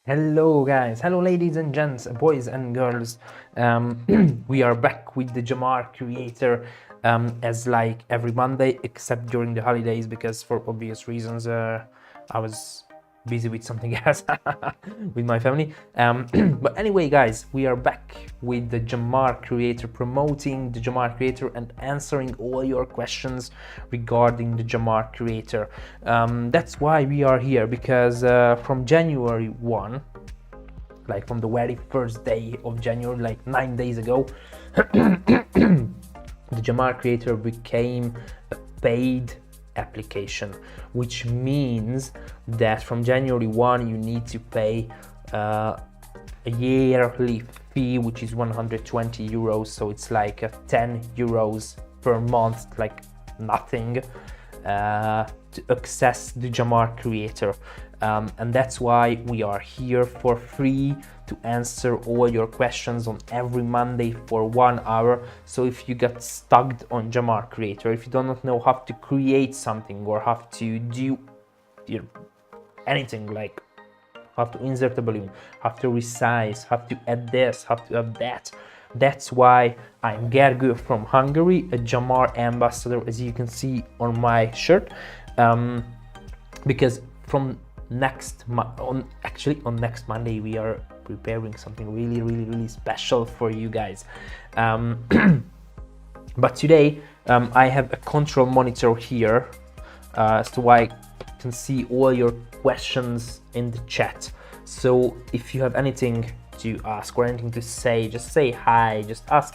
Hello guys, hello ladies and gents, boys and girls. We are back with the Gemar Creator as like every Monday except during the holidays because for obvious reasons I was busy with something else with my family. But anyway guys, we are back with the Gemar Creator, promoting the Gemar Creator and answering all your questions regarding the Gemar Creator. That's why we are here, because from January 1, like from the very first day of January, like 9 days ago, the Gemar Creator became a paid application, which means that from January 1 you need to pay a yearly fee, which is 120 euros, so it's like 10 euros per month, like nothing, to access the Gemar Creator. And that's why we are here for free to answer all your questions on every Monday for 1 hour. So if you get stuck on Gemar Creator, if you do not know how to create something or how to do anything, like how to insert a balloon, how to resize, how to add this, how to add that. That's why I'm Gergo from Hungary, a Gemar ambassador, as you can see on my shirt. Because from next Monday we are preparing something really special for you guys. But today I have a control monitor here, so I can see all your questions in the chat. So if you have anything to ask or anything to say, just say hi, just ask.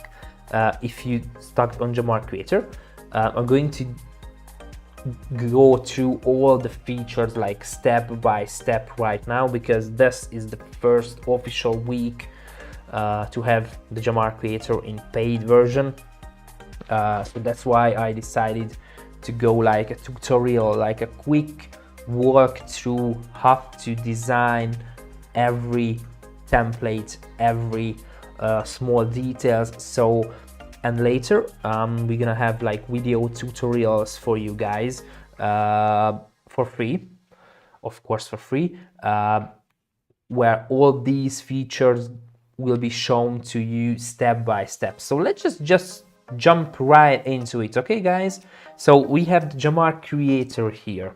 If you stuck on Gemar Creator, I'm going to go through all the features like step by step right now, because this is the first official week to have the Gemar Creator in paid version. So that's why I decided to go like a tutorial, like a quick walk through how to design every template, every small details. So, and later we're gonna have like video tutorials for you guys for free, of course for free, where all these features will be shown to you step by step. So let's just jump right into it, okay guys? So we have the Gemar Creator here.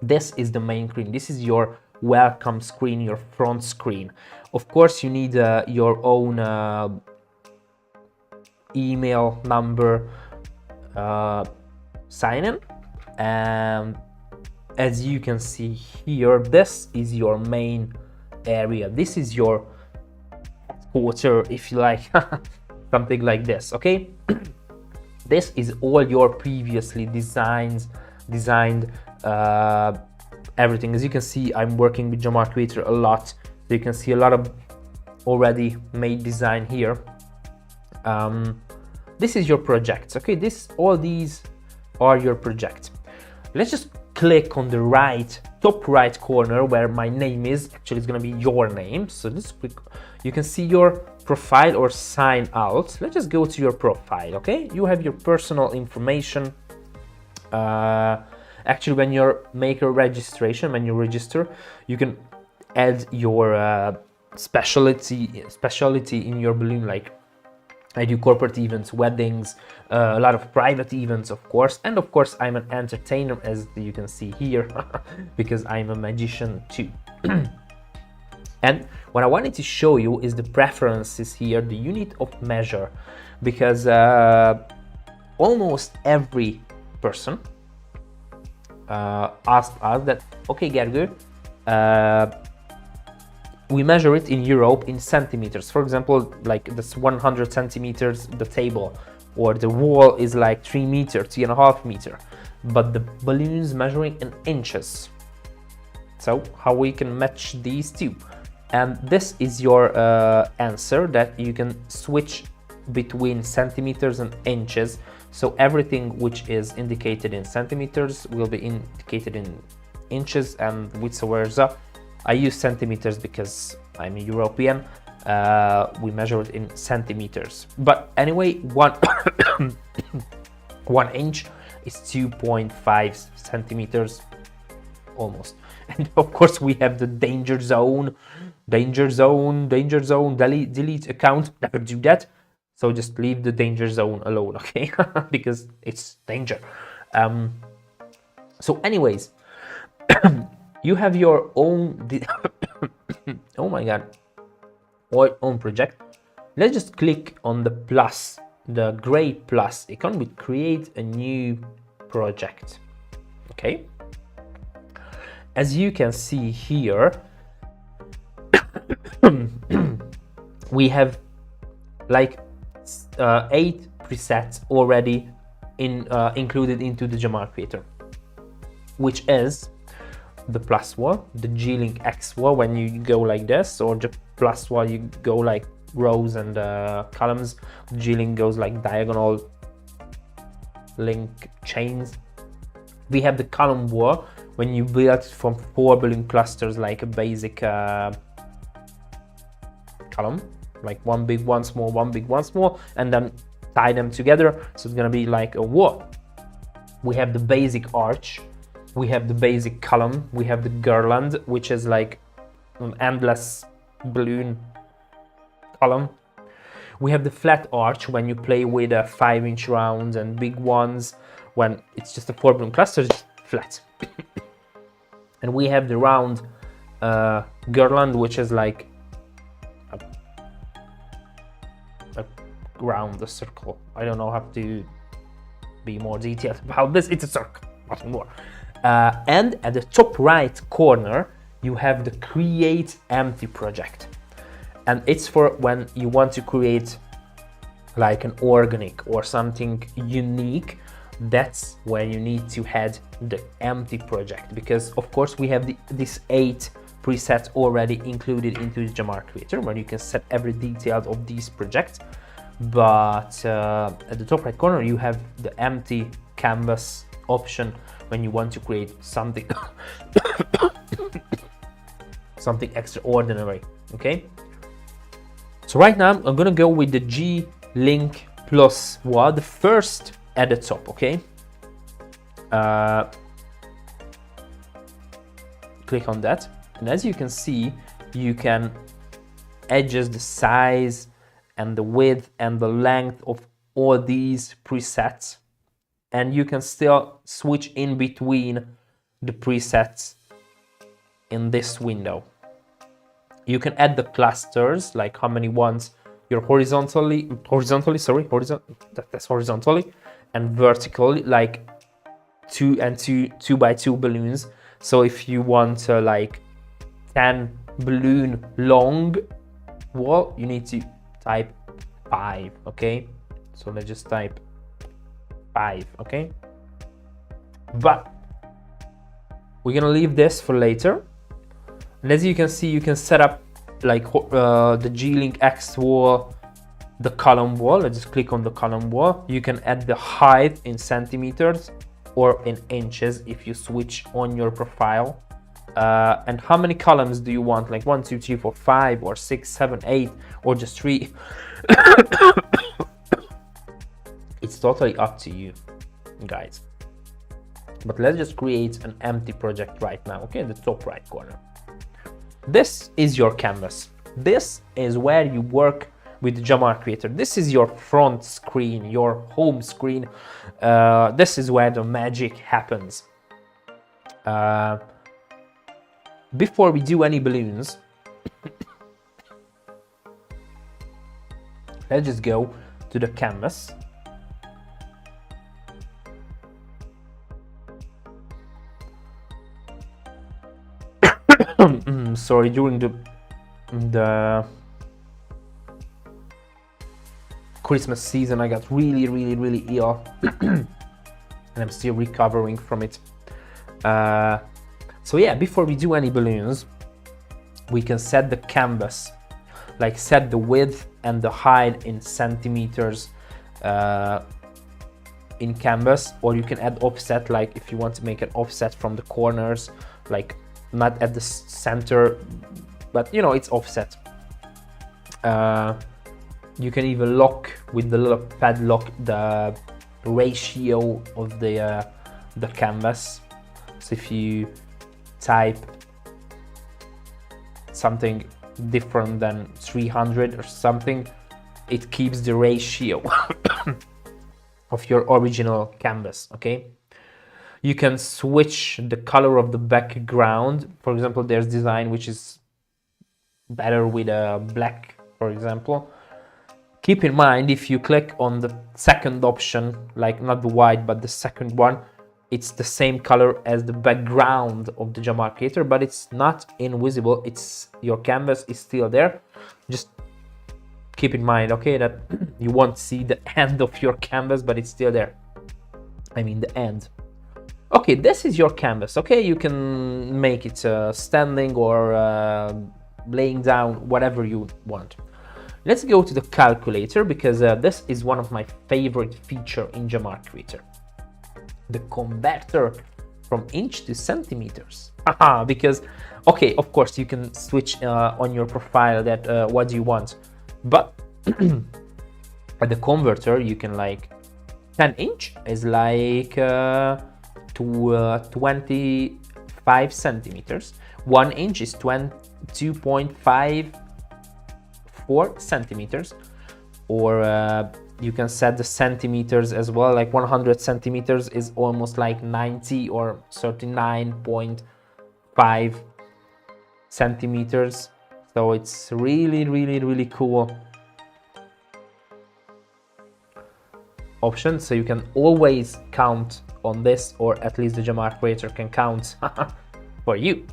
This is the main screen. This is your welcome screen, your front screen. Of course you need your own email number, sign in, and as you can see here, this is your main area. This is your headquarter, if you like. Something like this, okay? This is all your previously designed everything. As you can see, I'm working with Gemar Creator a lot, so you can see a lot of already made design here. This is your projects, okay? All these are your projects. Let's just click on the top right corner where my name is. Actually, it's gonna be your name. So let's click. You can see your profile or sign out. Let's just go to your profile, okay? You have your personal information. Actually, when you make a registration, when you register, you can add your specialty in your balloon. Like I do corporate events, weddings, a lot of private events, of course. And of course, I'm an entertainer, as you can see here, because I'm a magician too. And what I wanted to show you is the preferences here, the unit of measure, because almost every person asked us that, okay, Gergo, we measure it in Europe in centimeters. For example, like this 100 centimeters, the table, or the wall is like 3 meters, 3.5 meters, but the balloons measuring in inches. So how we can match these two? And this is your answer, that you can switch between centimeters and inches. So everything which is indicated in centimeters will be indicated in inches, and vice versa. I use centimeters because I'm a European. We measure it in centimeters. But anyway, 1 inch is 2.5 centimeters almost. And of course we have the danger zone, delete account, never do that. So just leave the danger zone alone, okay? Because it's danger. So anyways, you have your own, oh my God, own project. Let's just click on the plus, the gray plus icon. We create a new project, okay? As you can see here, we have like 8 presets already included into the Gemar Creator, which is the plus wall, the G-Link X wall when you go like this, or the plus wall you go like rows and columns. The G-Link goes like diagonal link chains. We have the column wall when you build from 4 balloon clusters, like a basic column, like one big, one small, one big, one small, and then tie them together. So it's gonna be like a wall. We have the basic arch, we have the basic column, we have the garland, which is like an endless balloon column. We have the flat arch when you play with 5-inch rounds, and big ones when it's just a 4 balloon cluster, just flat. And we have the round garland, which is like a circle. I don't know how to be more detailed about this. It's a circle, nothing more. And at the top right corner, you have the create empty project. And it's for when you want to create like an organic or something unique. That's where you need to add the empty project, because of course we have these 8 presets already included into the Gemar Creator, where you can set every detail of these projects. But at the top right corner, you have the empty canvas option when you want to create something something extraordinary. Okay, so right now I'm gonna go with the G-Link plus wall, the first at the top. Okay, click on that, and as you can see, you can adjust the size and the width and the length of all these presets, and you can still switch in between the presets in this window. You can add the clusters, like how many ones you're horizontally, and vertically, like 2 and 2 by 2 balloons. So if you want like 10 balloon long wall, you need to type 5. Okay, so let's just type 5. Okay, but we're gonna leave this for later. And as you can see, you can set up like the G-Link X wall, the column wall. Let's just click on the column wall. You can add the height in centimeters or in inches if you switch on your profile. And how many columns do you want? Like 1, 2, 3, 4, 5, or 6, 7, 8, or just 3? It's totally up to you, guys. But let's just create an empty project right now. Okay, in the top right corner. This is your canvas. This is where you work with the Gemar Creator. This is your front screen, your home screen. This is where the magic happens. Before we do any balloons, let's just go to the canvas. Sorry, during the Christmas season, I got really ill, and I'm still recovering from it. So yeah, before we do any balloons, we can set the canvas, like set the width and the height in centimeters in canvas, or you can add offset, like if you want to make an offset from the corners, like not at the center, but you know, it's offset. You can even lock with the little padlock the ratio of the canvas. So if you type something different than 300 or something, it keeps the ratio of your original canvas. Okay, you can switch the color of the background. For example, there's design which is better with a black, for example. Keep in mind, if you click on the second option, like not the white but the second one, it's the same color as the background of the Gemar Creator, but it's not invisible. It's your canvas is still there. Just keep in mind, okay, that you won't see the end of your canvas, but it's still there. I mean the end. Okay, this is your canvas. Okay, you can make it standing or laying down, whatever you want. Let's go to the calculator, because this is one of my favorite features in Gemar Creator. The converter from inch to centimeters. Because, okay, of course you can switch on your profile that what do you want, but at the converter you can, like 10 inch is like to 25 2.5 centimeters. 1 inch is 2.54 centimeters, or you can set the centimeters as well, like 100 centimeters is almost like 90 or 39.5 centimeters. So it's really cool option. So you can always count on this, or at least the Gemar Creator can count for you.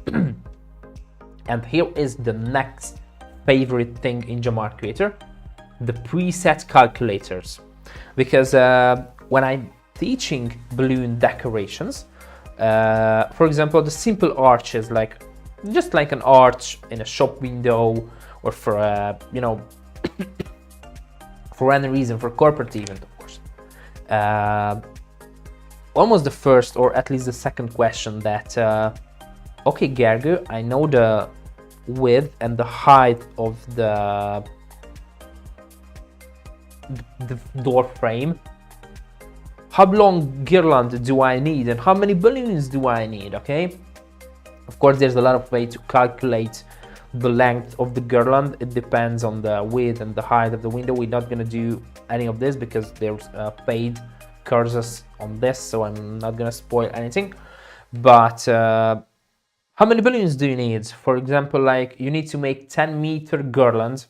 And here is the next favorite thing in Gemar Creator, the preset calculators. Because when I'm teaching balloon decorations, for example, the simple arches, like just like an arch in a shop window, or for you know, for any reason, for corporate event, of course. Almost the first, or at least the second question that, okay, Gergo, I know the width and the height of the door frame. How long guirland do I need, and how many balloons do I need? Okay, of course there's a lot of way to calculate the length of the guirland. It depends on the width and the height of the window. We're not going to do any of this because there's paid courses on this, so I'm not going to spoil anything. But how many balloons do you need? For example, like you need to make 10-meter guirland.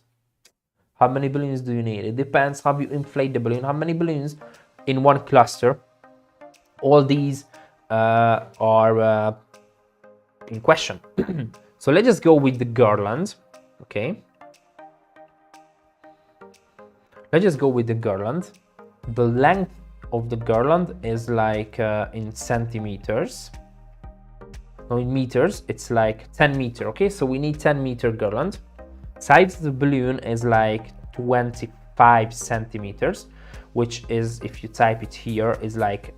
How many balloons do you need? It depends how you inflate the balloon, how many balloons in one cluster. All these are in question. So let's just go with the guirland. Okay, let's just go with the guirland. The length of the guirland is like in centimeters. No, in meters, it's like 10 meter. Okay, so we need 10-meter guirland. Size of the balloon is like 25 centimeters, which is, if you type it here, is like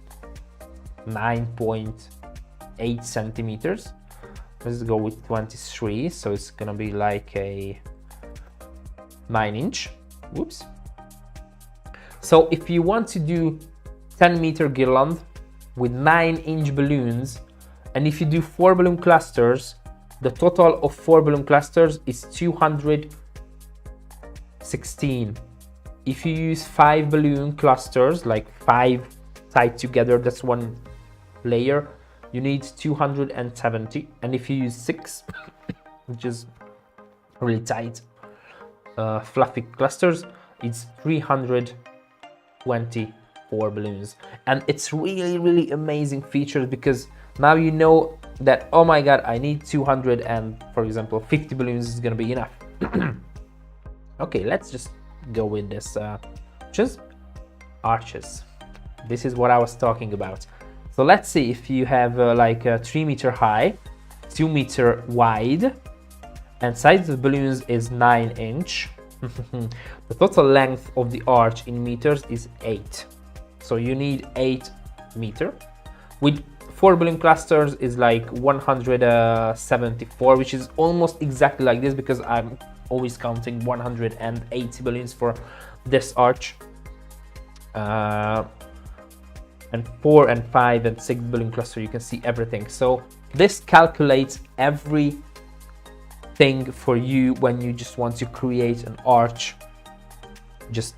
9.8 centimeters. Let's go with 23, so it's gonna be like a 9-inch. Whoops. So if you want to do 10-meter guirland with 9-inch balloons, and if you do 4 balloon clusters, the total of 4 balloon clusters is 216. If you use 5 balloon clusters, like 5 tied together, that's one layer, you need 270. And if you use 6, which is really tight, fluffy clusters, it's 324 balloons. And it's really amazing features, because now you know that, oh my god, I need 200 and, for example, 50 balloons is gonna be enough. Okay, let's just go with this just arches. This is what I was talking about. So let's see, if you have like a 3-meter high, 2-meter wide, and size of the balloons is 9-inch. The total length of the arch in meters is 8. So you need 8 meter. With 4 balloon clusters is like 174, which is almost exactly like this, because I'm always counting 180 balloons for this arch. And 4 and 5 and 6 balloon cluster, you can see everything. So this calculates everything for you when you just want to create an arch. Just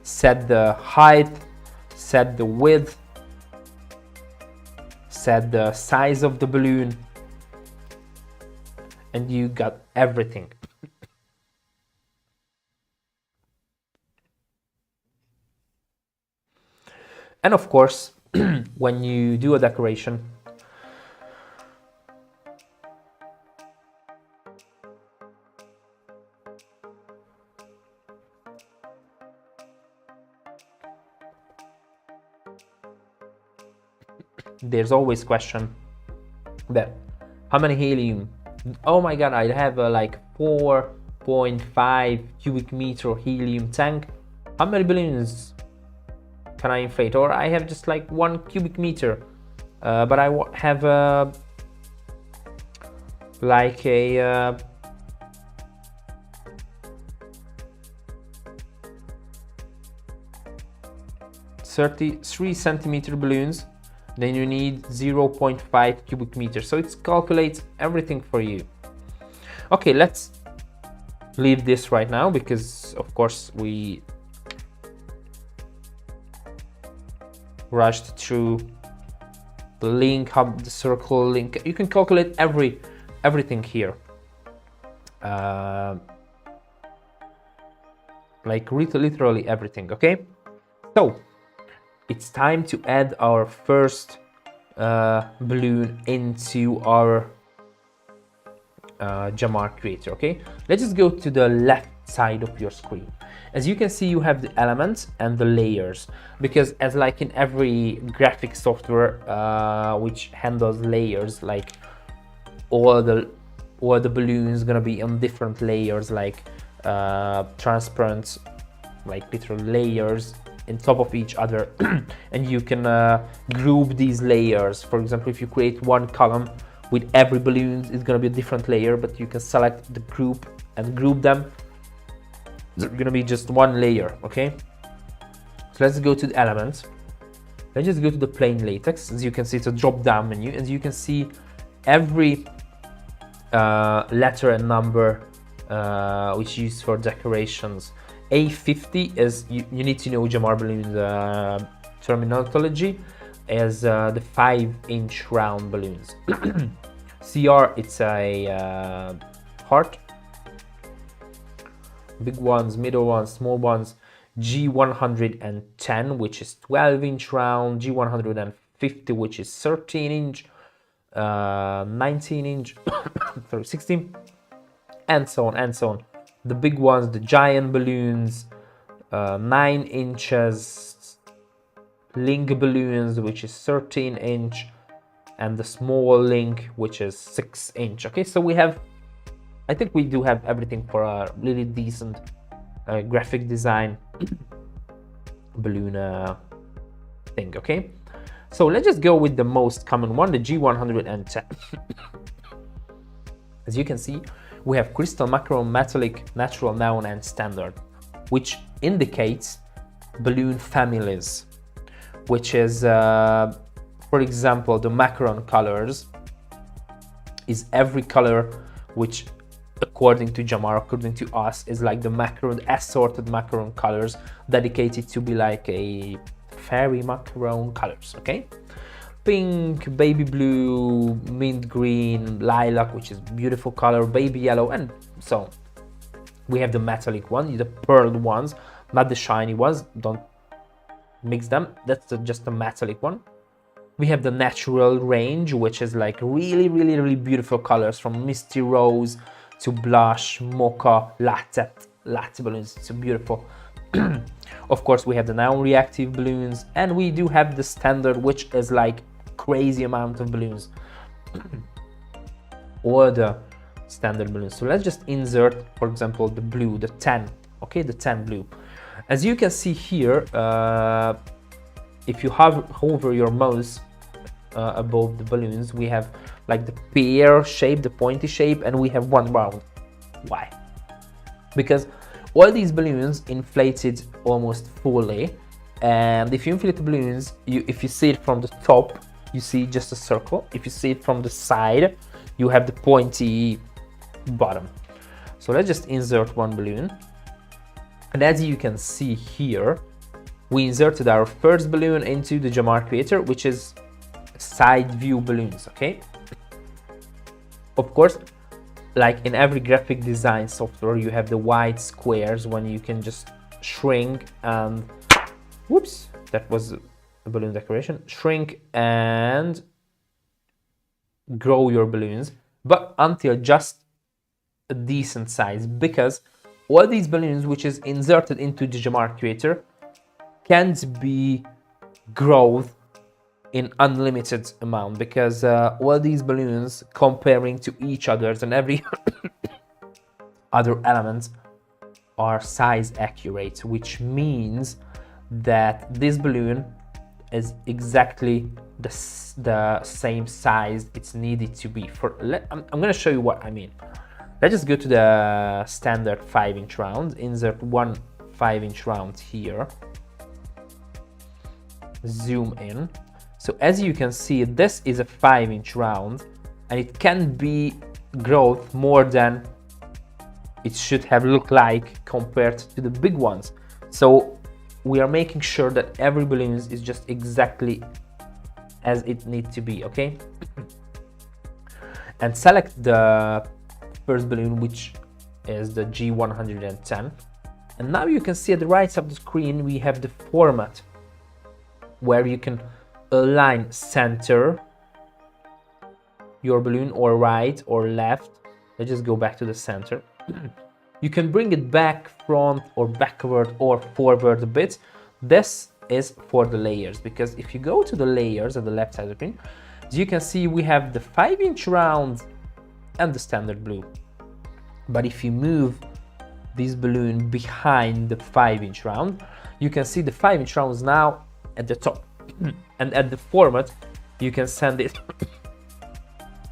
set the height, set the width, set the size of the balloon, and you got everything. And of course, when you do a decoration, there's always question that how many helium? Oh my god, I have like 4.5 cubic meter helium tank. How many balloons can I inflate? Or I have just like 1 cubic meter, but I have like a 33 centimeter balloons, then you need 0.5 cubic meters. So it calculates everything for you. Okay, let's leave this right now because of course we rushed through the link, the circle link. You can calculate everything here. Like literally everything, okay? So it's time to add our first balloon into our Gemar Creator, okay? Let's just go to the left side of your screen. As you can see, you have the elements and the layers, because as like in every graphic software which handles layers, like all the balloons gonna be on different layers, like transparent, like literal layers in top of each other. And you can group these layers. For example, if you create one column with every balloon, it's gonna be a different layer, but you can select the group and group them. It's gonna be just one layer, okay? So let's go to the elements. Let's just go to the plain latex. As you can see, it's a drop-down menu. As you can see, every letter and number which is used for decorations. A50 is, you need to know Gemar balloon terminology, as the 5-inch round balloons. CR, it's a heart. Big ones, middle ones, small ones. G110, which is 12-inch round. G150, which is 13-inch. 19-inch, sorry, 16, and so on and so on. The big ones, the giant balloons, 9 inches, link balloons, which is 13-inch, and the small link, which is 6-inch. Okay, so we have, I think we do have everything for a really decent graphic design balloon thing. Okay, so let's just go with the most common one, the G110. As you can see, we have crystal, macaron, metallic, natural, neon, and standard, which indicates balloon families, which is, for example, the macaron colors is every color which, according to Gemar, according to us, is like the macaron, assorted macaron colors, dedicated to be like a fairy macaron colors, okay? Pink, baby blue, mint green, lilac, which is beautiful color, baby yellow, and so on. We have the metallic one, the pearled ones, not the shiny ones, don't mix them, that's just the metallic one. We have the natural range, which is like really beautiful colors, from misty rose to blush, mocha, latte balloons. It's beautiful. Of course, we have the neon reactive balloons, and we do have the standard, which is like crazy amount of balloons. Or the standard balloons. So let's just insert, for example, the blue, the 10, okay, the 10 blue. As you can see here, if you hover your mouse above the balloons, we have like the pear shape, the pointy shape, and we have one round. Why? Because all these balloons inflated almost fully, and if you inflate the balloons, if you see it from the top, you see just a circle. If you see it from the side, you have the pointy bottom. So let's just insert one balloon. And as you can see here, we inserted our first balloon into the Gemar Creator, which is side view balloons, okay? Of course, like in every graphic design software, you have the white squares when you can just shrink and, whoops, that was a balloon decoration, shrink and grow your balloons, but until just a decent size, because all these balloons which is inserted into the Gemar Creator can't be growth in unlimited amount, because all these balloons comparing to each others and every other element are size accurate, which means that this balloon is exactly the same size it's needed to be. I'm going to show you what I mean. Let's just go to the standard 5-inch round, insert one 5-inch round here, zoom in. So as you can see, this is a 5-inch round, and it can be growth more than it should have looked like compared to the big ones. So we are making sure that every balloon is just exactly as it needs to be, okay? And select the first balloon, which is the G110. And now you can see at the right side of the screen, we have the format where you can align center your balloon, or right or left. Let's just go back to the center. You can bring it back, front or backward or forward a bit. This is for the layers, because if you go to the layers at the left side of the screen, as you can see, we have the 5-inch round and the standard blue. But if you move this balloon behind the 5-inch round, you can see the 5-inch round is now at the top. And at the format, you can send it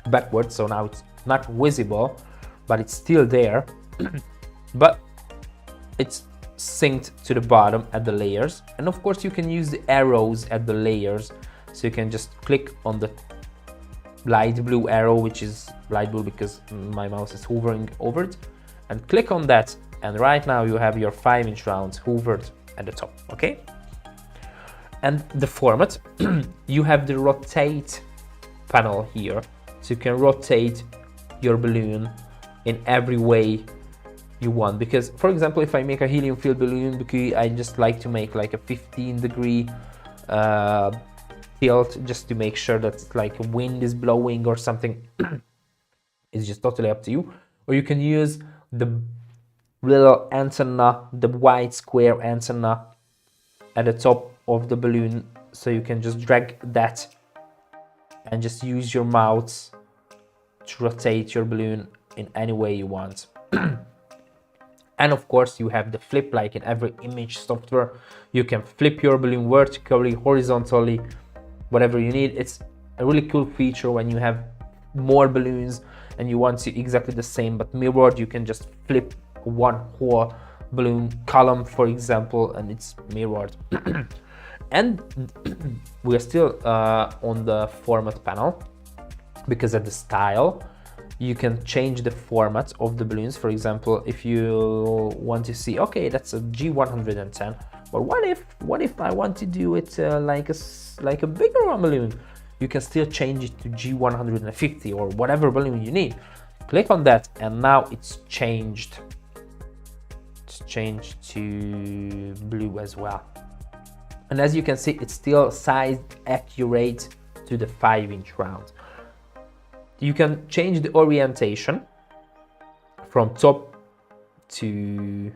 backwards, so now it's not visible, but it's still there. But it's synced to the bottom at the layers. And of course, you can use the arrows at the layers, so you can just click on the light blue arrow, which is light blue because my mouse is hovering over it, and click on that, and right now you have your 5-inch rounds hovered at the top, okay? And the format, you have the rotate panel here, so you can rotate your balloon in every way you want. Because, for example, if I make a helium-filled balloon, because I just like to make like a 15-degree tilt, just to make sure that like wind is blowing or something, it's just totally up to you. Or you can use the little antenna, the white square antenna at the top of the balloon, so you can just drag that and just use your mouse to rotate your balloon in any way you want. And of course, you have the flip, like in every image software. You can flip your balloon vertically, horizontally, whatever you need. It's a really cool feature when you have more balloons and you want to exactly the same but mirrored. You can just flip one whole balloon column, for example, and it's mirrored. And we're still on the format panel, because at the style, you can change the format of the balloons. For example, if you want to see, okay, that's a G110, but what if I want to do it like a bigger one balloon? You can still change it to G150 or whatever balloon you need. Click on that, and now it's changed. It's changed to blue as well. And as you can see, it's still size accurate to the 5-inch round. You can change the orientation from top to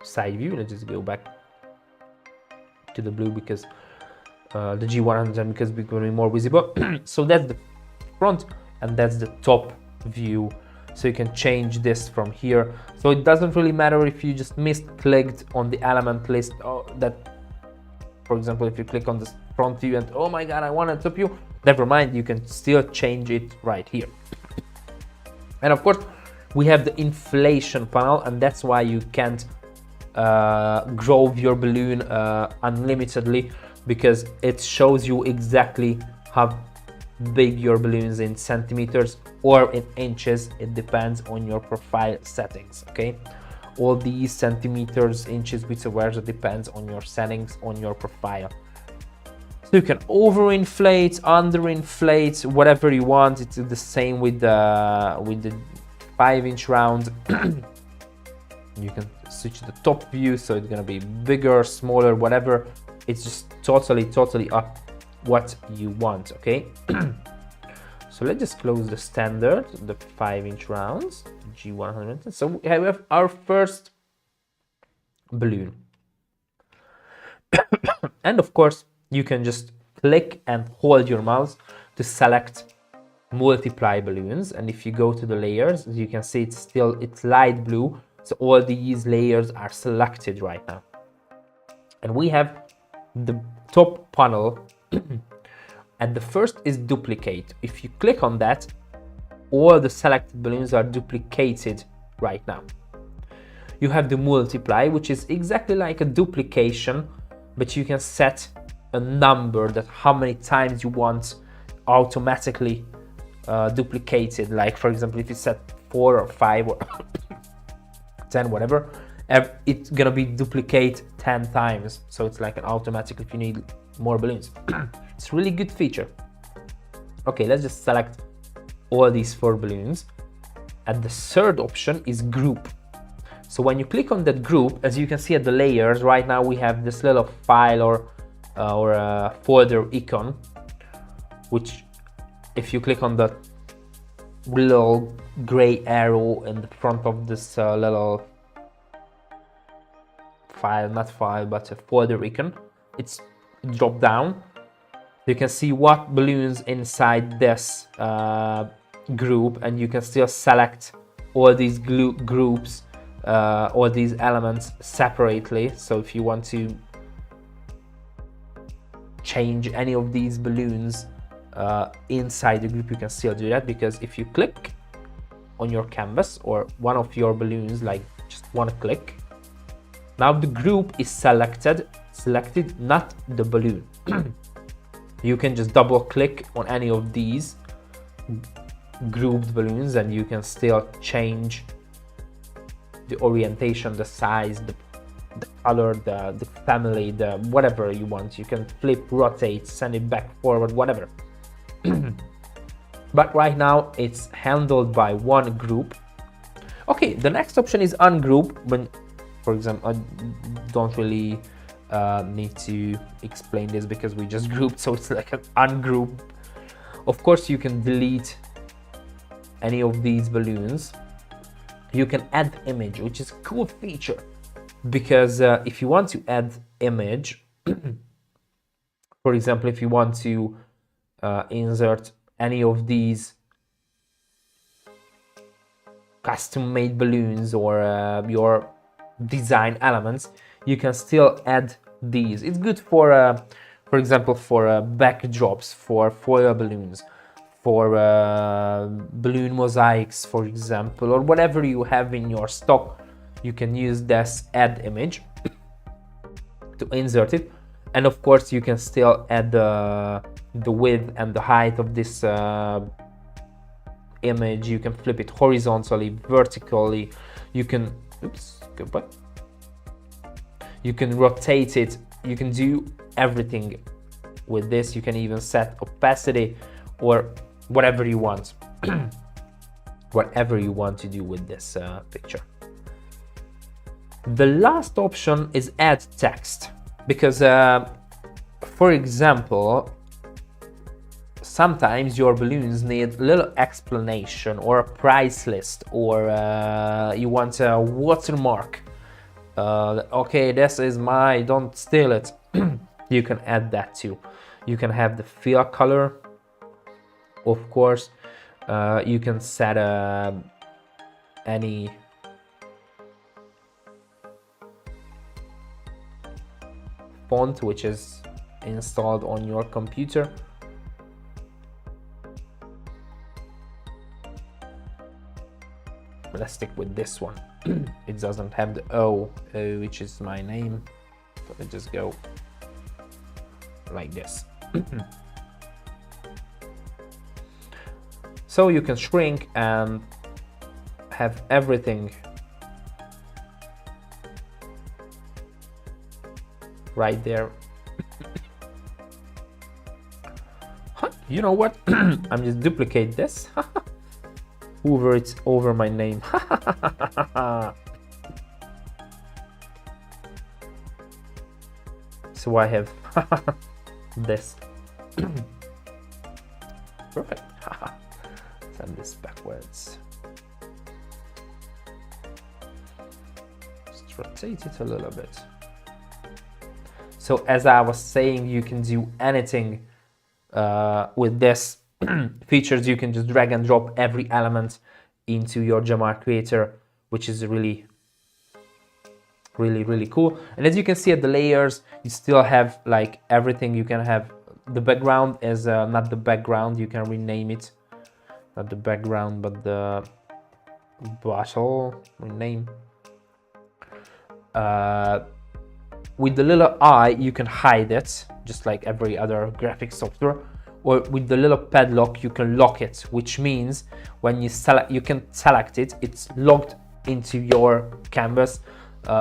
side view. Let's just go back to the blue, because the G110 because it's going to be more visible. So that's the front, and that's the top view. So you can change this from here. So it doesn't really matter if you just misclicked on the element list, or that, for example, if you click on the front view and oh my god, I want a top view, never mind, you can still change it right here. And of course, we have the inflation panel, and that's why you can't grow your balloon unlimitedly, because it shows you exactly how big your balloon is in centimeters or in inches. It depends on your profile settings, okay? All these centimeters, inches, whichever, it depends on your settings on your profile. So you can overinflate, underinflate, whatever you want. It's the same with the 5-inch round. You can switch the top view, so it's gonna be bigger, smaller, whatever. It's just totally up what you want, okay? So let's just close the standard, the 5-inch rounds, G110. So we have our first balloon. And of course, you can just click and hold your mouse to select multiply balloons. And if you go to the layers, you can see it's light blue. So all these layers are selected right now. And we have the top panel, and the first is duplicate. If you click on that, all the selected balloons are duplicated right now. You have the multiply, which is exactly like a duplication, but you can set a number that how many times you want automatically duplicated. Like for example, if you set 4 or 5 or 10, whatever, it's gonna be duplicate 10 times. So it's like an automatic if you need more balloons. It's a really good feature. Okay, let's just select all these 4 balloons. And the third option is group. So when you click on that group, as you can see at the layers, right now we have this little file or folder icon, which if you click on the little gray arrow in the front of this little file, not file, but a folder icon, it's drop down. You can see what balloons inside this group, and you can still select all these groups, all these elements separately. So if you want to change any of these balloons inside the group, you can still do that, because if you click on your canvas or one of your balloons, like just one click, now the group is selected, not the balloon. You can just double click on any of these grouped balloons and you can still change the orientation, the size, the color, the family, the whatever you want. You can flip, rotate, send it back, forward, whatever. But right now it's handled by one group. Okay, the next option is ungroup. When, for example, I don't really need to explain this because we just grouped, so it's like an ungroup. Of course, you can delete any of these balloons. You can add image, which is a cool feature, because if you want to add image, for example, if you want to insert any of these custom-made balloons or your design elements, you can still add these. It's good for example, for backdrops, for foil balloons, for balloon mosaics, for example, or whatever you have in your stock. You can use this add image to insert it. And of course, you can still add the width and the height of this image. You can flip it horizontally, vertically. You can, oops, goodbye. You can rotate it. You can do everything with this. You can even set opacity or whatever you want. Whatever you want to do with this picture. The last option is add text, because for example, sometimes your balloons need a little explanation or a price list, or you want a watermark. Okay, this is my, don't steal it. You can add that too. You can have the fill color, of course. You can set any font which is installed on your computer. Let's stick with this one. It doesn't have the O, which is my name. So I just go like this. So you can shrink and have everything right there. You know what? I'm just duplicate this. Hoover it over my name. So I have this. Perfect. Send this backwards. Just rotate it a little bit. So as I was saying, you can do anything with this features. You can just drag and drop every element into your Gemar Creator, which is really cool. And as you can see at the layers, you still have like everything. You can have the background as not the background, you can rename it, not the background but the bottle, rename. with the little eye, you can hide it, just like every other graphic software. Or with the little padlock, you can lock it, which means when you can select it, it's logged into your canvas.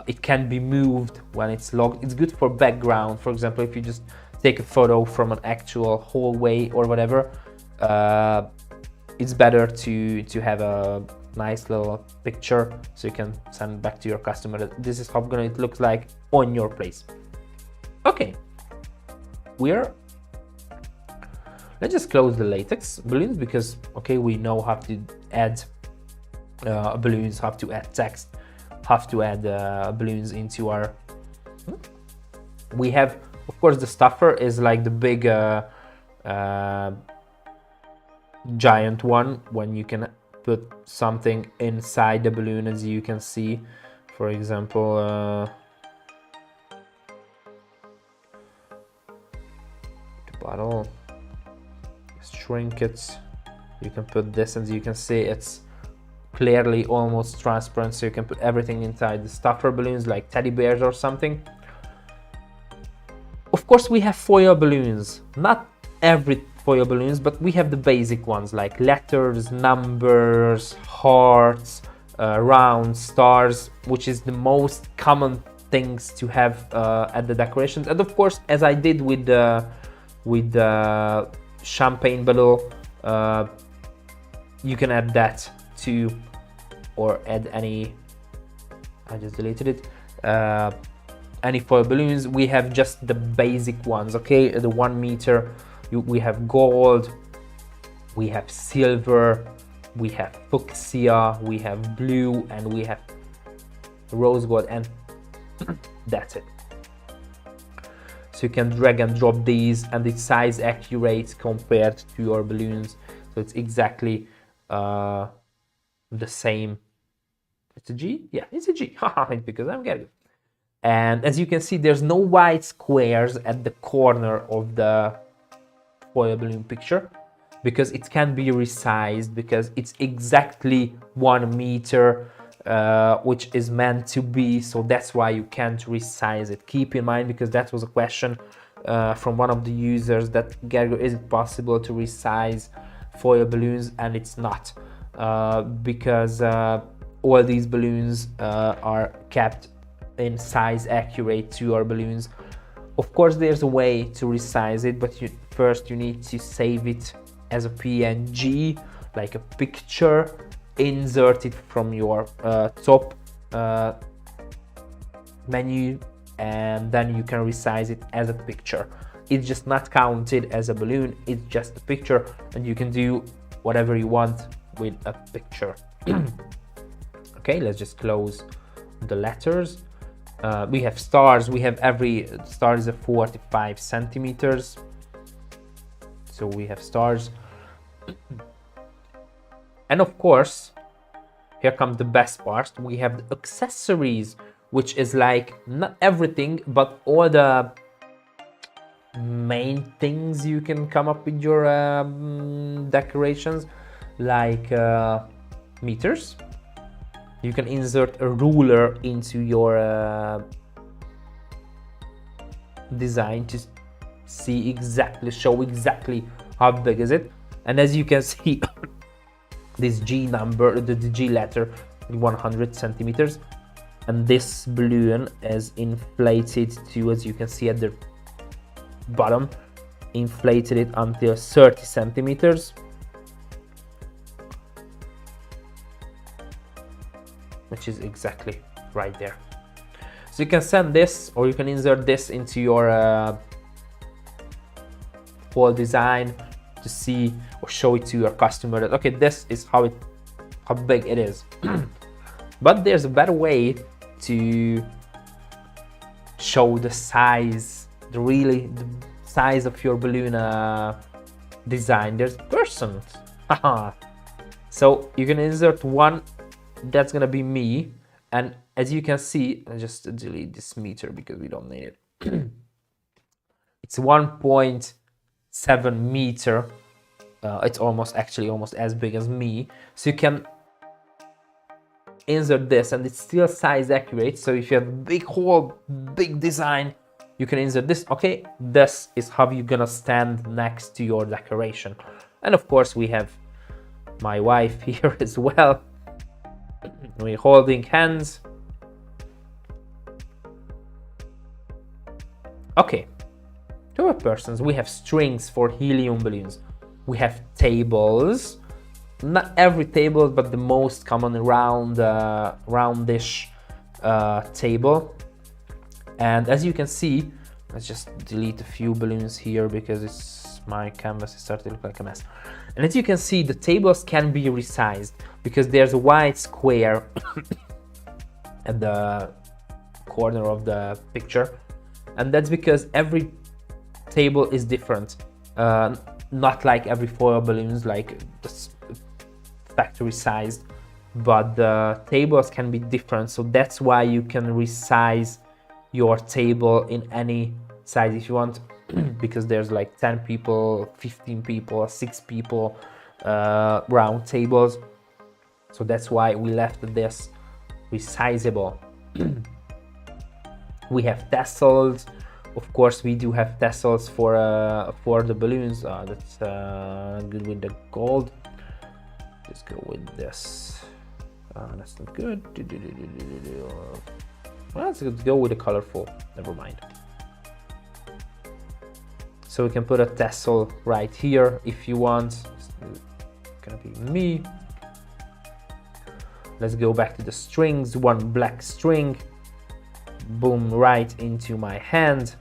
It can be moved when it's logged. It's good for background. For example, if you just take a photo from an actual hallway or whatever, it's better to have a nice little picture so you can send it back to your customer that this is how it looks like on your place. Okay, let's just close the latex balloons because okay, we know how to add balloons, how to add text, how to add balloons into our we have, of course, the stuffer is like the big giant one when you can put something inside the balloon, as you can see. For example, the bottle, shrink it, you can put this, and you can see it's clearly almost transparent, so you can put everything inside the stuffer balloons like teddy bears or something. Of course, we have foil balloons, not every foil balloons, but we have the basic ones like letters, numbers, hearts, round stars, which is the most common things to have at the decorations. And of course, as I did with the champagne balloon, you can add that too, or add any, I just deleted it, any foil balloons. We have just the basic ones, okay, the 1 meter. We have gold, we have silver, we have fuchsia, we have blue, and we have rose gold, and that's it. So you can drag and drop these, and it's size accurate compared to your balloons, so it's exactly the same. It's a G? Yeah, it's a G, because I'm Gergo. And as you can see, there's no white squares at the corner of the foil balloon picture because it can be resized, because it's exactly 1 meter, which is meant to be, so that's why you can't resize it. Keep in mind, because that was a question from one of the users, that Gergo, is it possible to resize foil balloons? And it's not, because all these balloons are kept in size accurate to your balloons. Of course, there's a way to resize it, but first you need to save it as a PNG, like a picture, insert it from your top menu, and then you can resize it as a picture. It's just not counted as a balloon, it's just a picture, and you can do whatever you want with a picture. Okay, let's just close the letters. We have stars. We have every star is a 45 centimeters. So we have stars. And of course, here comes the best part. We have the accessories, which is like not everything, but all the main things you can come up with your decorations, like meters. You can insert a ruler into your design to see exactly, show exactly how big is it. And as you can see, this G number, the G letter, 100 centimeters. And this balloon is inflated to, as you can see at the bottom, inflated it until 30 centimeters. Which is exactly right there. So you can send this, or you can insert this into your whole design to see or show it to your customer that, okay, this is how big it is. But there's a better way to show the size, the size of your balloon design. There's persons. So you can insert one. That's gonna be me, and as you can see, I just delete this meter because we don't need it. It's 1.7 meter. It's almost as big as me. So you can insert this and it's still size accurate. So if you have big hole, big design, you can insert this. Okay, this is how you're gonna stand next to your decoration. And of course we have my wife here as well. We're holding hands. Okay, to our persons, we have strings for helium balloons. We have tables. Not every table, but the most common roundish table. And as you can see, let's just delete a few balloons here because my canvas is starting to look like a mess. And as you can see, the tables can be resized because there's a white square at the corner of the picture. And that's because every table is different. Not like every foil balloons, like this factory sized, but the tables can be different. So that's why you can resize your table in any size if you want, because there's like 10 people, 15 people, 6 people round tables. So that's why we left this resizable. We have tassels. Of course, we do have tassels for the balloons. That's good with the gold. Let's go with this. That's not good. Well, let's go with the colorful. Never mind. So we can put a tassel right here if you want. It's gonna be me. Let's go back to the strings. One black string. Boom, right into my hand.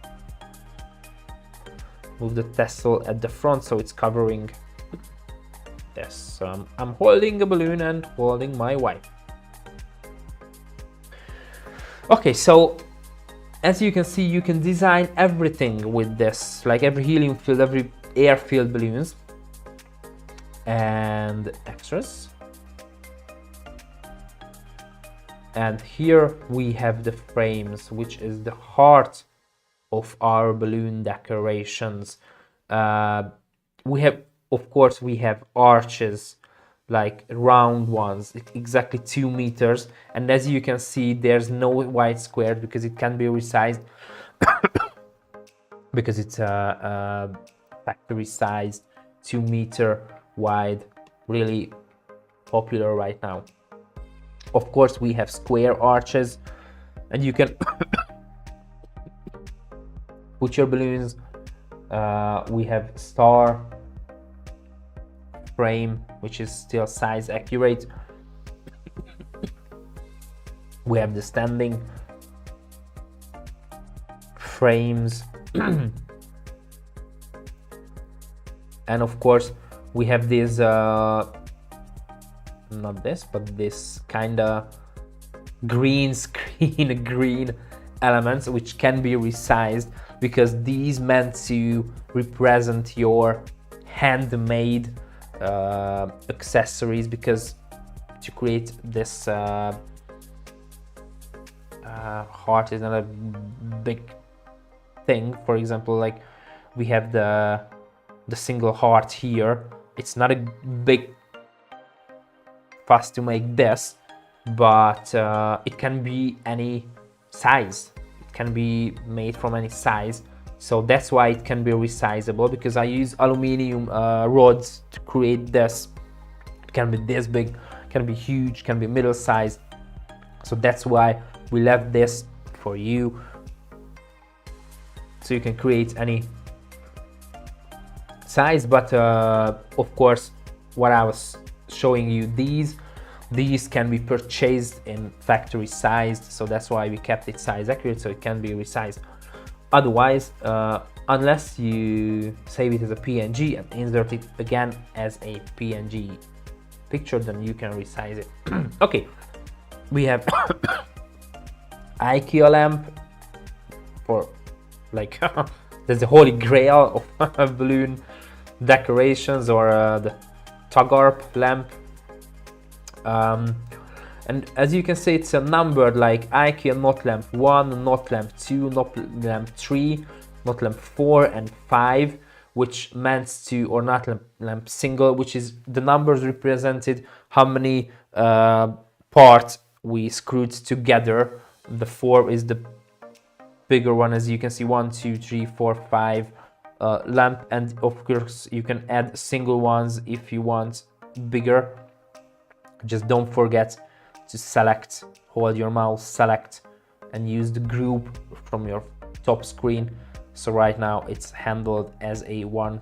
Move the tassel at the front so it's covering this. So I'm holding a balloon and holding my wife. Okay, so as you can see, you can design everything with this, like every helium filled, every air filled balloons and extras. And here we have the frames, which is the heart of our balloon decorations. We have, of course, we have arches, like round ones, exactly 2 meters. And as you can see, there's no white square because it can be resized because it's a factory sized 2 meter wide, really popular right now. Of course, we have square arches, and you can put your balloons. We have star frame, which is still size accurate. We have the standing frames. And of course, we have these not this, but this kind of green screen, green elements, which can be resized because these meant to represent your handmade accessories, because to create this heart is not a big thing. For example, like we have the single heart here. It's not a big fuss to make this, but it can be any size. It can be made from any size. So that's why it can be resizable, because I use aluminum rods to create this. It can be this big, can be huge, can be middle size. So that's why we left this for you, so you can create any size. But of course, what I was showing you, these can be purchased in factory sized, so that's why we kept it size accurate, so it can be resized. Otherwise, unless you save it as a PNG and insert it again as a PNG picture, then you can resize it. Okay, we have IKEA lamp for like there's the holy grail of balloon decorations, or the Tagarp lamp. And as you can see, it's a numbered, like IKEA knot lamp 1, knot lamp 2, knot lamp 3, knot lamp 4 and 5, which meant to, or knot lamp single, which is the numbers represented how many parts we screwed together. The 4 is the bigger one, as you can see, 1, 2, 3, 4, 5 lamp, and of course you can add single ones if you want bigger. Just don't forget to select, hold your mouse, select, and use the group from your top screen. So right now it's handled as a one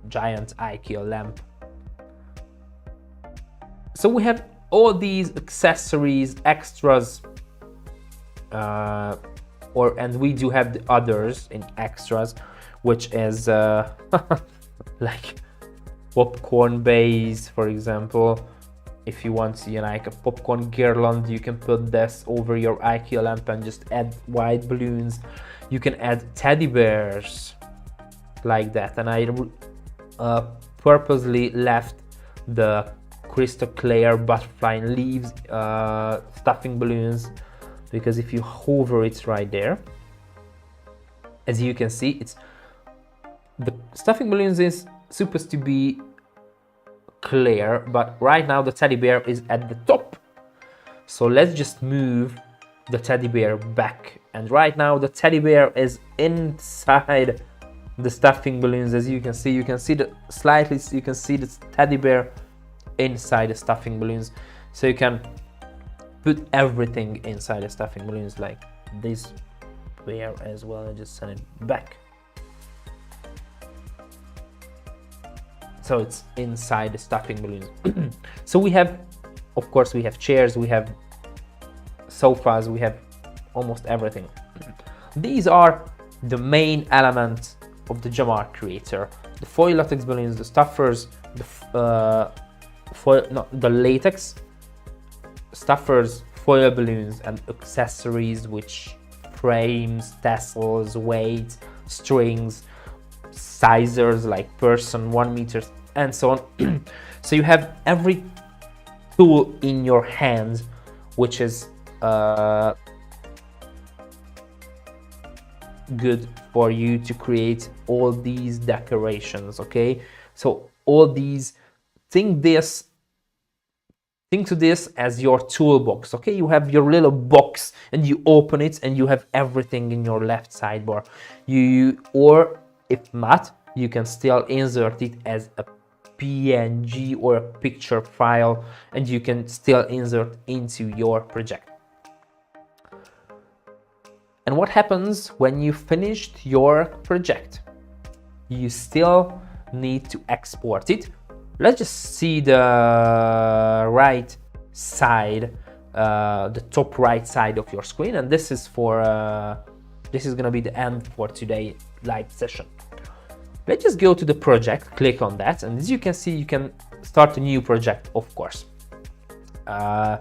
giant IKEA lamp. So we have all these accessories, extras, and we do have the others in extras, which is like popcorn base, for example. If you want, like a popcorn garland, you can put this over your IKEA lamp and just add white balloons. You can add teddy bears like that, and I purposely left the crystal clear butterfly and leaves stuffing balloons, because if you hover it right there, as you can see, it's the stuffing balloons is supposed to be clear, but right now the teddy bear is at the top. So let's just move the teddy bear back, and right now the teddy bear is inside the stuffing balloons. As you can see the slightly, you can see the teddy bear inside the stuffing balloons. So you can put everything inside the stuffing balloons, like this bear as well, and just send it back. So it's inside the stuffing balloons. So we have, of course, we have chairs, we have sofas, we have almost everything. These are the main elements of the Gemar Creator: the foil latex balloons, the stuffers, the the latex stuffers, foil balloons, and accessories, which frames, tassels, weights, strings, sizers like person, 1 meter, and so on. So you have every tool in your hands, which is good for you to create all these decorations. Okay, so all these, think to this as your toolbox. Okay, you have your little box and you open it and you have everything in your left sidebar. Or if not, you can still insert it as a PNG or a picture file, and you can still insert into your project. And what happens when you finished your project? You still need to export it. Let's just see the right side, the top right side of your screen, and this is gonna be the end for today's live session. Let's just go to the project, click on that, and as you can see, you can start a new project, of course. And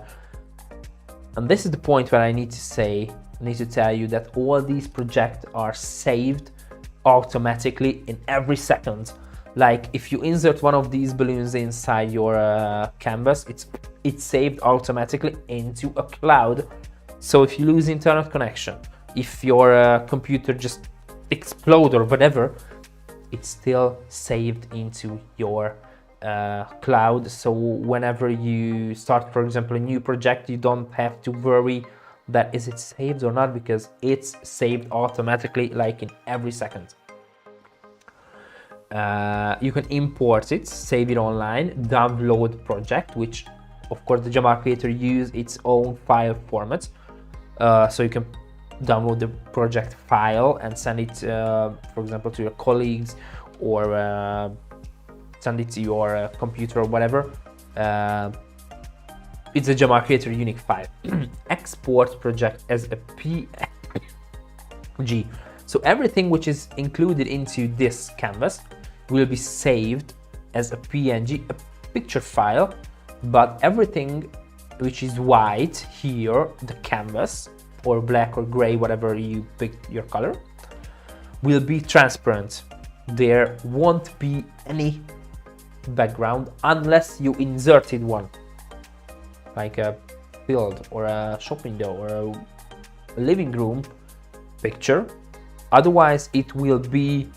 this is the point where I need to tell you that all these projects are saved automatically in every second. Like if you insert one of these balloons inside your canvas, it's saved automatically into a cloud. So if you lose internet connection, if your computer just explodes or whatever, it's still saved into your cloud. So whenever you start, for example, a new project, you don't have to worry that is it saved or not, because it's saved automatically, like in every second. You can import it, save it online, download project, which of course the Gemar Creator use its own file format. So you can download the project file and send it, for example, to your colleagues, or send it to your computer or whatever. It's a Gemar Creator unique file. Export project as a PNG. So everything which is included into this canvas will be saved as a PNG, a picture file, but everything which is white here, the canvas, or black or gray, whatever you picked your color, will be transparent. There won't be any background unless you inserted one, like a field or a shop window or a living room picture. Otherwise it will be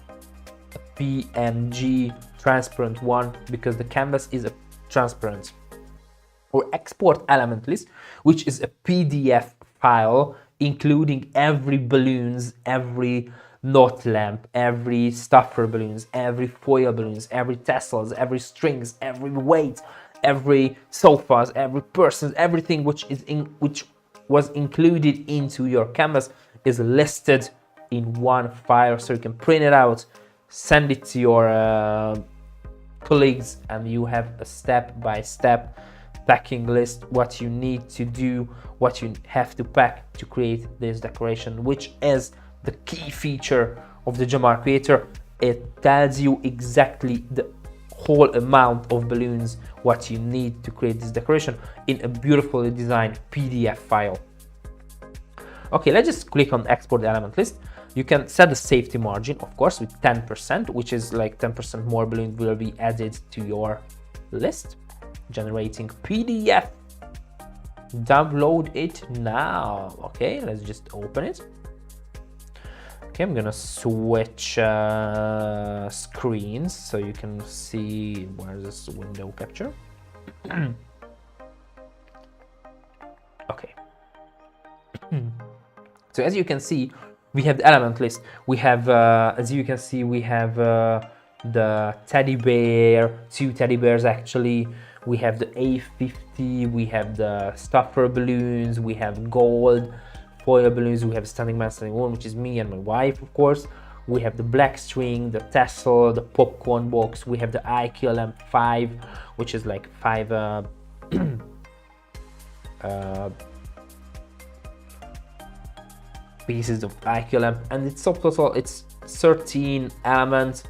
a PNG transparent one, because the canvas is a transparent. or export element list, which is a PDF file including every balloons, every knot lamp, every stuffer balloons, every foil balloons, every tassels, every strings, every weight, every sofas, every person, everything which was included into your canvas is listed in one file, so you can print it out, send it to your colleagues, and you have a step-by-step packing list, what you need to do, what you have to pack to create this decoration, which is the key feature of the Gemar Creator. It tells you exactly the whole amount of balloons, what you need to create this decoration in a beautifully designed PDF file. Okay, let's just click on export element list. You can set the safety margin, of course, with 10%, which is like 10% more balloons will be added to your list. Generating PDF. Download it now. Okay, let's just open it. Okay, I'm gonna switch screens so you can see where this window capture. Okay. So as you can see, we have the element list. We have, as you can see, we have the teddy bear, 2 teddy bears actually. We have the A50, we have the stuffer balloons, we have gold foil balloons, we have standing man, standing woman, which is me and my wife, of course. We have the black string, the tassel, the popcorn box. We have the IQ lamp 5, which is like 5 pieces of IQ lamp, and it's subtotal, it's 13 elements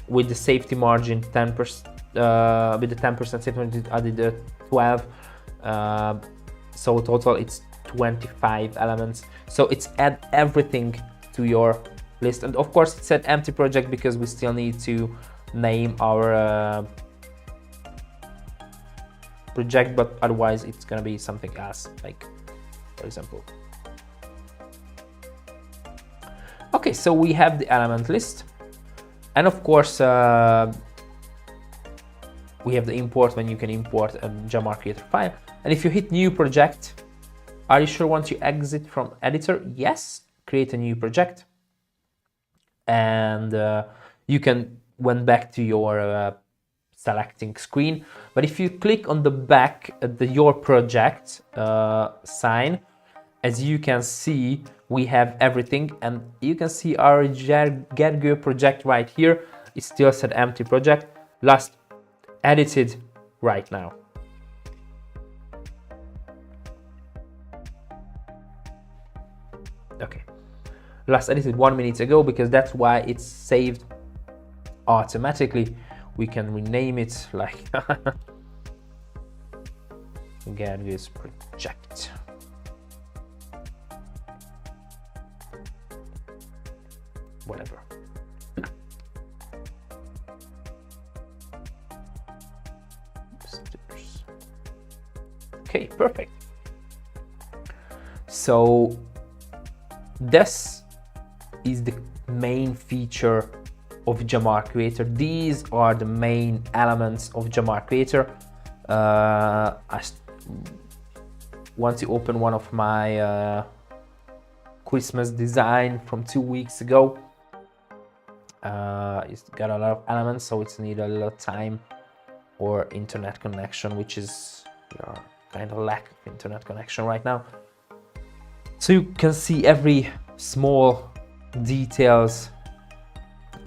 with the safety margin 10%. With the 10% safety margin, added 12. So total it's 25 elements. So it's add everything to your list, and of course it's an empty project because we still need to name our project, but otherwise it's gonna be something else, like for example. Okay, so we have the element list, and of course we have the import, when you can import a Gemar Creator file. And if you hit new project, are you sure once you exit from editor? Yes, create a new project, and you can went back to your selecting screen. But if you click on the back at the your project sign, as you can see, we have everything, and you can see our Gergo project right here. It's still said empty project, last edited right now. Okay, last edited 1 minute ago, because that's why it's saved automatically. We can rename it like Gergo's project. Whatever. Okay, perfect. So this is the main feature of Gemar Creator. These are the main elements of Gemar Creator. Once you open one of my Christmas design from 2 weeks ago, it's got a lot of elements, so it's need a little time or internet connection, which is kind of lack of internet connection right now. So you can see every small details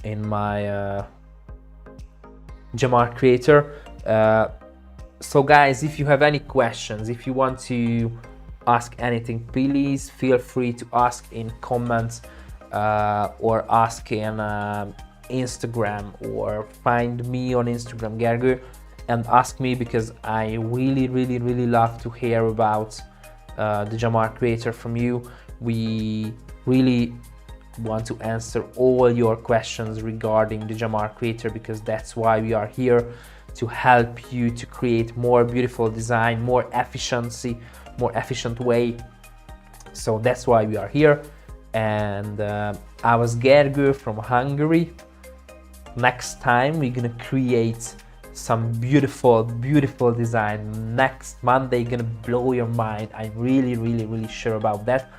in my Gemar Creator. So guys, if you have any questions, if you want to ask anything, please feel free to ask in comments or ask in Instagram, or find me on Instagram, Gergo, and ask me, because I really love to hear about the Gemar Creator from you. We really want to answer all your questions regarding the Gemar Creator, because that's why we are here, to help you to create more beautiful design, more efficient way. So that's why we are here. And I was Gergo from Hungary. Next time we're gonna create some beautiful, beautiful design. Next Monday gonna blow your mind. I'm really, really, really sure about that.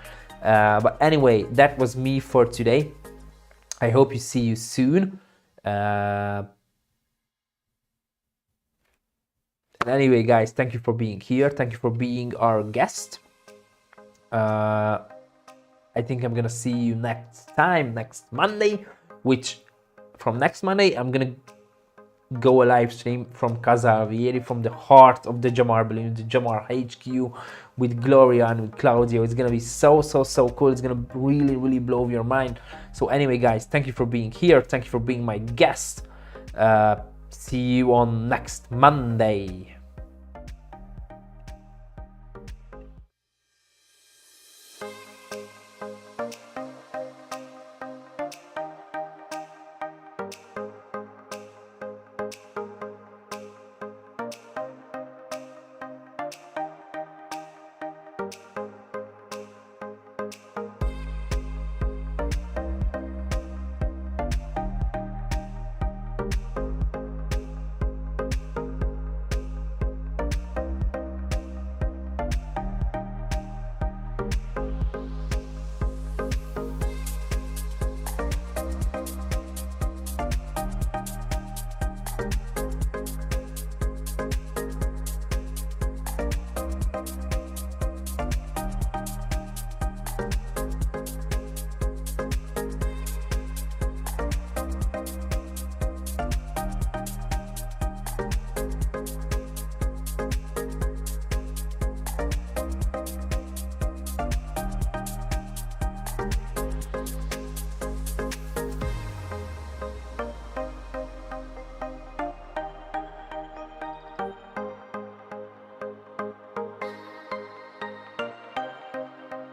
But anyway, that was me for today. I hope you see you soon. And anyway, guys, thank you for being here. Thank you for being our guest. I think I'm gonna see you next time, next Monday, which from next Monday, I'm gonna go a live stream from Casa Avieri, from the heart of the Gemar balloon, the Gemar HQ, with Gloria and with Claudio. It's gonna be so cool. It's gonna really, really blow your mind. So anyway, guys, thank you for being here. Thank you for being my guest. See you on next Monday.